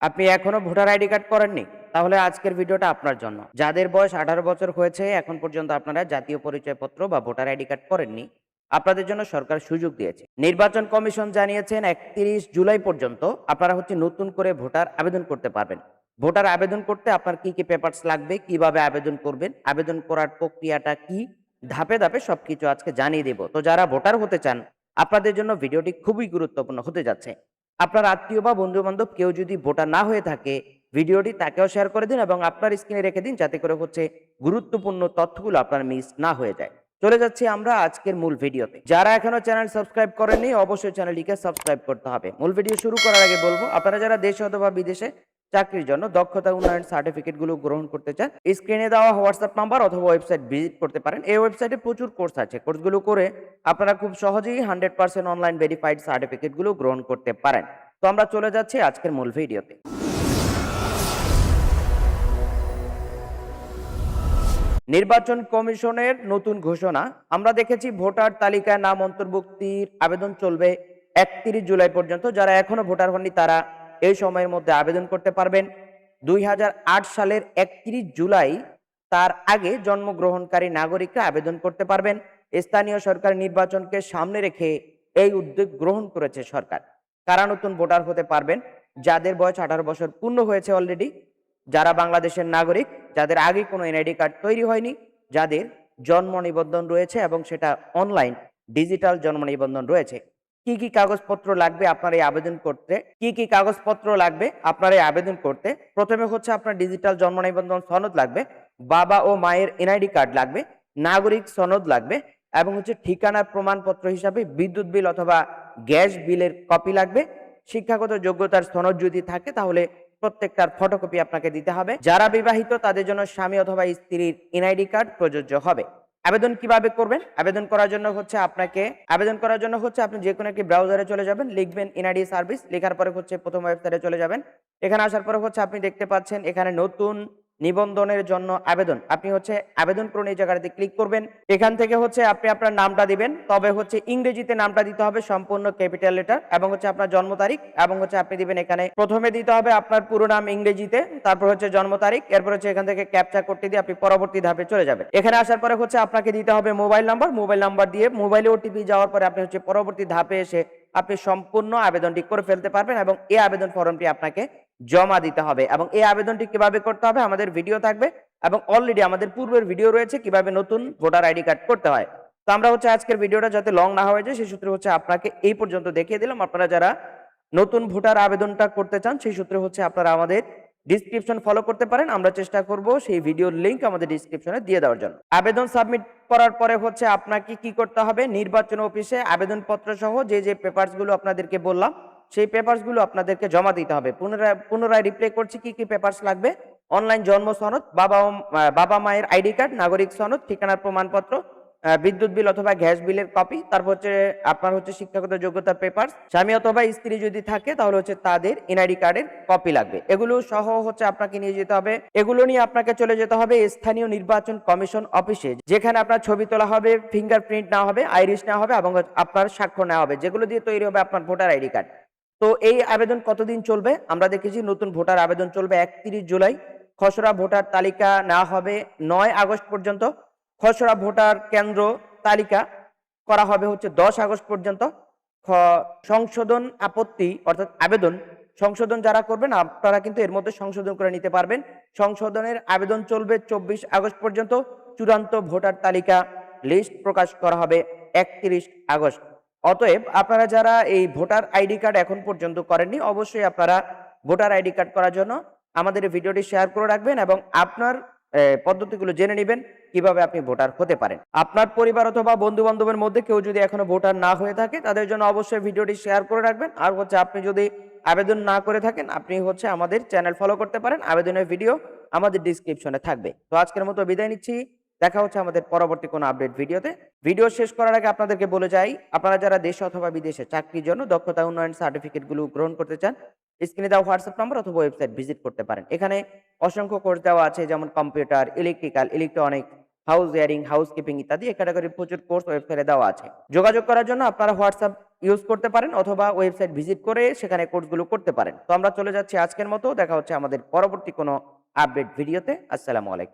আপনি এখনো voter ID card করেননি? তাহলে আজকের ভিডিওটা আপনার জন্য। যাদের বয়স 18 বছর হয়েছে এখন পর্যন্ত আপনারা জাতীয় পরিচয়পত্র বা ভোটার আইডি কার্ড করেননি, আপনাদের জন্য সরকার সুযোগ দিয়েছে। নির্বাচন কমিশন জানিয়েছেন 31 জুলাই পর্যন্ত আপনারা নতুন করে ভোটার আবেদন করতে পারবেন। ভোটার আবেদন করতে আপনার কি পেপারস লাগবে, কিভাবে আবেদন করবেন, আবেদন করার প্রক্রিয়াটা কি, ধাপে ধাপে সবকিছু আজকে জানিয়ে দেব। তো যারা ভোটার হতে চান, আপনাদের জন্য ভিডিওটি খুবই গুরুত্বপূর্ণ হতে যাচ্ছে। আপনার আত্মীয় বা বন্ধু-বান্ধব কেউ যদি ভোটার না হয়ে থাকে, ভিডিওটি তাকেও শেয়ার করে দিন এবং আপনার স্ক্রিনে রেখে দিন যাতে করে গুরুত্বপূর্ণ তথ্যগুলো আপনার মিস না হয়ে যায়। চলে যাচ্ছি আমরা আজকের মূল ভিডিওতে। যারা এখনো চ্যানেল সাবস্ক্রাইব করেননি অবশ্যই চ্যানেলটিকে সাবস্ক্রাইব করতে হবে। মূল ভিডিও শুরু করার আগে বলবো, আপনারা যারা দেশে অথবা বিদেশে চাকরির জন্য দক্ষতা উন্নয়ন সার্টিফিকেট গুলো গ্রহণ করতে চান, স্ক্রিনে দেওয়া হোয়াটসঅ্যাপ নাম্বার অথবা ওয়েবসাইট ভিজিট করতে পারেন। এই ওয়েবসাইটে প্রচুর কোর্স আছে। কোর্সগুলো করে আপনারা খুব সহজেই 100% অনলাইন ভেরিফাইড সার্টিফিকেট গুলো গ্রহণ করতে পারেন। তো আমরা চলে যাচ্ছি আজকের মূল ভিডিওতে। নির্বাচন কমিশনের নতুন ঘোষণা। আমরা দেখেছি ভোটার তালিকায় নাম অন্তর্ভুক্তির আবেদন চলবে 31 জুলাই পর্যন্ত। যারা এখনো ভোটার হননি তারা এই সময়ের মধ্যে আবেদন করতে পারবেন। 2008 সালের 31 জুলাই তার আগে জন্মগ্রহণকারী নাগরিকরা আবেদন করতে পারবেন। স্থানীয় সরকার নির্বাচনকে সামনে রেখে এই উদ্যোগ গ্রহণ করেছে সরকার। কারা নতুন ভোটার হতে পারবেন? যাদের বয়স 18 বছর পূর্ণ হয়েছে অলরেডি, যারা বাংলাদেশের নাগরিক, যাদের আগে কোনো এনআইডি কার্ড তৈরি হয়নি, যাদের জন্ম নিবন্ধন রয়েছে এবং সেটা অনলাইন ডিজিটাল জন্ম নিবন্ধন রয়েছে। কি কাগজপত্র লাগবে আপনার এই আবেদন করতে? কি কাগজপত্র লাগবে আপনার এই আবেদন করতে? প্রথমে আপনার ডিজিটাল জন্ম নিবন্ধন সনদ লাগবে, বাবা ও মায়ের এনআইডি কার্ড লাগবে, নাগরিক সনদ লাগবে এবং ঠিকানার প্রমাণপত্র হিসাবে বিদ্যুৎ বিল অথবা গ্যাস বিলের কপি লাগবে। শিক্ষাগত যোগ্যতার সনদ যদি থাকে তাহলে প্রত্যেকটার ফটোকপি আপনাকে দিতে হবে। যারা বিবাহিত তাদের জন্য স্বামী অথবা স্ত্রীর এনআইডি কার্ড প্রযোজ্য হবে। আবেদন কিভাবে করবেন? আবেদন করার জন্য আপনি যে কোনো একটি ব্রাউজারে চলে যাবেন, লিখবেন এনআইডি সার্ভিস, লেখার পরে প্রথম ওয়েবসাইটে চলে যাবেন। এখানে আসার পরে আপনি দেখতে পাচ্ছেন এখানে নতুন নিবন্ধনের জন্য আবেদন। আপনি আবেদন করুন এই জায়গাটাতে ক্লিক করবেন। এখান থেকে আপনি আপনার নামটা দিবেন, তবে ইংরেজিতে নামটা দিতে হবে সম্পূর্ণ ক্যাপিটাল লেটার এবং আপনার জন্ম তারিখ এবং আপনি দিবেন এখানে প্রথমে দিতে হবে আপনার পুরো নাম ইংরেজিতে, তারপর জন্ম তারিখ, এরপর এখান থেকে ক্যাপচা করতে দিয়ে আপনি পরবর্তী ধাপে চলে যাবেন। এখানে আসার পরে আপনাকে দিতে হবে মোবাইল নাম্বার দিয়ে মোবাইলে ওটিপি যাওয়ার পরে আপনি পরবর্তী ধাপে এসে আপনি সম্পূর্ণ আবেদনটি করে ফেলতে পারবেন এবং এই আবেদন ফর্মটি আপনাকে জমা দিতে হবে। এবং এই আবেদনটি কিভাবে করতে হবে আমাদের ভিডিও থাকবে এবং অলরেডি আমাদের পূর্বের ভিডিও রয়েছে কিভাবে নতুন ভোটার আইডি কার্ড করতে হয়। তো আমরা আজকের ভিডিওটা যাতে লং না হয়ে যায় সেই সূত্রে আপনাকে এই পর্যন্ত দেখিয়ে দিলাম। আপনারা যারা নতুন ভোটার আবেদনটা করতে চান সেই সূত্রে আপনারা আমাদের ডিসক্রিপশন ফলো করতে পারেন। আমরা চেষ্টা করব সেই ভিডিওর লিংক আমাদের ডিসক্রিপশনে দিয়ে দেওয়ার জন্য। আবেদন সাবমিট করার পরে আপনাকে কি করতে হবে? নির্বাচন অফিসে আবেদনপত্র সহ যে পেপারসগুলো আপনাদেরকে বললাম সেই পেপারসগুলো আপনাদেরকে জমা দিতে হবে। পুনরায় রিপ্লে করছি কি পেপারস লাগবে। অনলাইন জন্ম সনদ, বাবা মায়ের আইডি কার্ড, নাগরিক সনদ, ঠিকানার প্রমাণপত্র, বিদ্যুৎ বিল অথবা গ্যাস বিলের কপি, তারপর আপনার শিক্ষাগত যোগ্যতার পেপারস, স্বামী অথবা স্ত্রী যদি থাকে তাহলে তাদের এনআইডি কার্ডের কপি লাগবে। এগুলো সহ আপনাকে নিয়ে যেতে হবে। এগুলো নিয়ে আপনাকে চলে যেতে হবে স্থানীয় নির্বাচন কমিশন অফিসে, যেখানে আপনার ছবি তোলা হবে, ফিঙ্গারপ্রিন্ট নেওয়া হবে, আইরিশ নেওয়া হবে এবং আপনার স্বাক্ষর নেওয়া হবে, যেগুলো দিয়ে তৈরি হবে আপনার ভোটার আইডি কার্ড। তো এই আবেদন কতদিন চলবে? আমরা দেখেছি নতুন ভোটার আবেদন চলবে 31 জুলাই। খসড়া ভোটার তালিকা নেওয়া হবে 9 আগস্ট পর্যন্ত। খসড়া ভোটার কেন্দ্র তালিকা করা হবে 10 আগস্ট পর্যন্ত। সংশোধন আপত্তি অর্থাৎ আবেদন সংশোধন যারা করবেন আপনারা কিন্তু এর মধ্যে সংশোধন করে নিতে পারবেন। সংশোধনের আবেদন চলবে 24 আগস্ট পর্যন্ত। চূড়ান্ত ভোটার তালিকা লিস্ট প্রকাশ করা হবে 31 আগস্ট। অতএব আপনারা যারা এই ভোটার আইডি কার্ড এখন পর্যন্ত করেননি অবশ্যই আপনারা ভোটার আইডি কার্ড করার জন্য আমাদের এই ভিডিওটি শেয়ার করে রাখবেন এবং আপনার পদ্ধতিগুলো জেনে নেবেন কিভাবে আপনি ভোটার হতে পারেন। আপনার পরিবার অথবা বন্ধু বান্ধবের মধ্যে কেউ যদি এখনো ভোটার না হয়ে থাকে তাদের জন্য অবশ্যই ভিডিওটি শেয়ার করে রাখবেন। আর আপনি যদি আবেদন না করে থাকেন আপনি আমাদের চ্যানেল ফলো করতে পারেন। আবেদনের ভিডিও আমাদের ডিসক্রিপশনে থাকবে। তো আজকের মতো বিদায় নিচ্ছি। দেখা হচ্ছে আমাদের পরবর্তী কোনো আপডেট ভিডিওতে। ভিডিও শেষ করার আগে আপনাদেরকে বলে যাই, আপনারা যারা দেশে অথবা বিদেশে চাকরির জন্য দক্ষতা উন্নয়ন সার্টিফিকেটগুলো গ্রহণ করতে চান, স্ক্রিনে দেওয়া হোয়াটসঅ্যাপ নাম্বার অথবা ওয়েবসাইট ভিজিট করতে পারেন। এখানে অসংখ্য কোর্স দেওয়া আছে, যেমন computer, electrical, electronics, house wiring, housekeeping ইত্যাদি ক্যাটাগরির প্রচুর কোর্স ওয়েবসাইটে দেওয়া আছে। যোগাযোগ করার জন্য আপনারা হোয়াটসঅ্যাপ ইউজ করতে পারেন অথবা ওয়েবসাইট ভিজিট করে সেখানে কোর্সগুলো করতে পারেন। তো আমরা চলে যাচ্ছি আজকের মতো। দেখা হচ্ছে আমাদের পরবর্তী কোনো আপডেট ভিডিওতে। আসসালামু আলাইকুম।